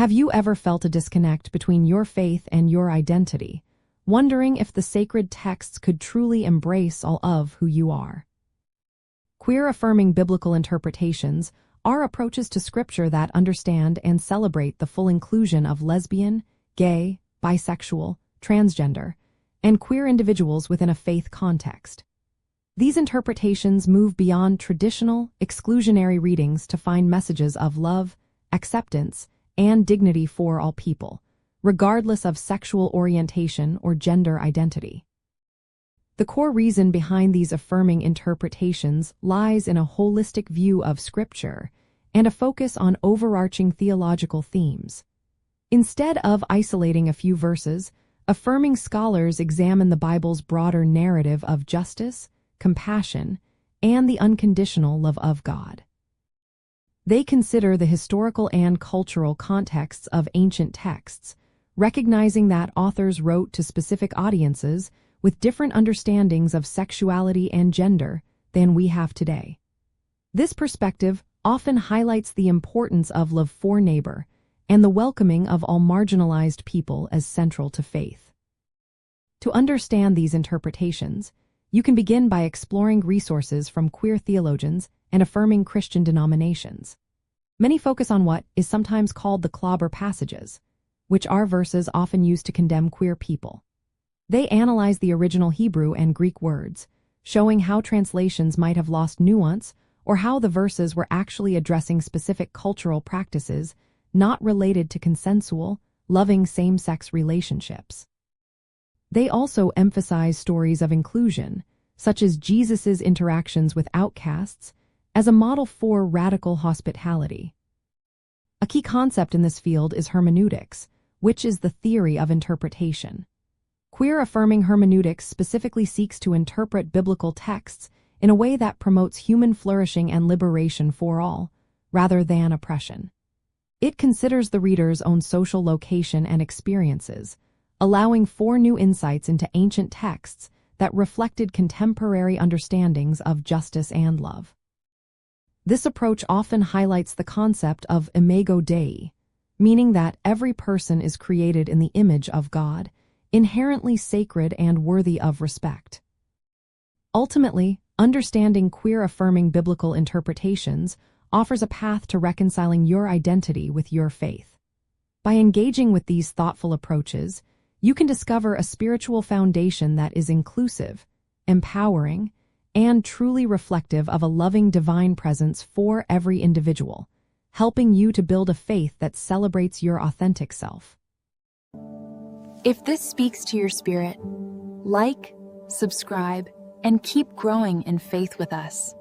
Have you ever felt a disconnect between your faith and your identity, wondering if the sacred texts could truly embrace all of who you are? Queer-affirming biblical interpretations are approaches to Scripture that understand and celebrate the full inclusion of lesbian, gay, bisexual, transgender, and queer individuals within a faith context. These interpretations move beyond traditional, exclusionary readings to find messages of love, acceptance, and dignity for all people, regardless of sexual orientation or gender identity. The core reason behind these affirming interpretations lies in a holistic view of Scripture and a focus on overarching theological themes. Instead of isolating a few verses, affirming scholars examine the Bible's broader narrative of justice, compassion, and the unconditional love of God. They consider the historical and cultural contexts of ancient texts, recognizing that authors wrote to specific audiences with different understandings of sexuality and gender than we have today. This perspective often highlights the importance of love for neighbor and the welcoming of all marginalized people as central to faith. To understand these interpretations, you can begin by exploring resources from queer theologians and affirming Christian denominations. Many focus on what is sometimes called the clobber passages, which are verses often used to condemn queer people. They analyze the original Hebrew and Greek words, showing how translations might have lost nuance or how the verses were actually addressing specific cultural practices not related to consensual, loving same-sex relationships. They also emphasize stories of inclusion, such as Jesus' interactions with outcasts, as a model for radical hospitality. A key concept in this field is hermeneutics, which is the theory of interpretation. Queer-affirming hermeneutics specifically seeks to interpret biblical texts in a way that promotes human flourishing and liberation for all, rather than oppression. It considers the reader's own social location and experiences, allowing for new insights into ancient texts that reflected contemporary understandings of justice and love. This approach often highlights the concept of imago Dei, meaning that every person is created in the image of God, inherently sacred and worthy of respect. Ultimately, understanding queer-affirming biblical interpretations offers a path to reconciling your identity with your faith. By engaging with these thoughtful approaches, you can discover a spiritual foundation that is inclusive, empowering, and truly reflective of a loving divine presence for every individual, helping you to build a faith that celebrates your authentic self. If this speaks to your spirit, like, subscribe, and keep growing in faith with us.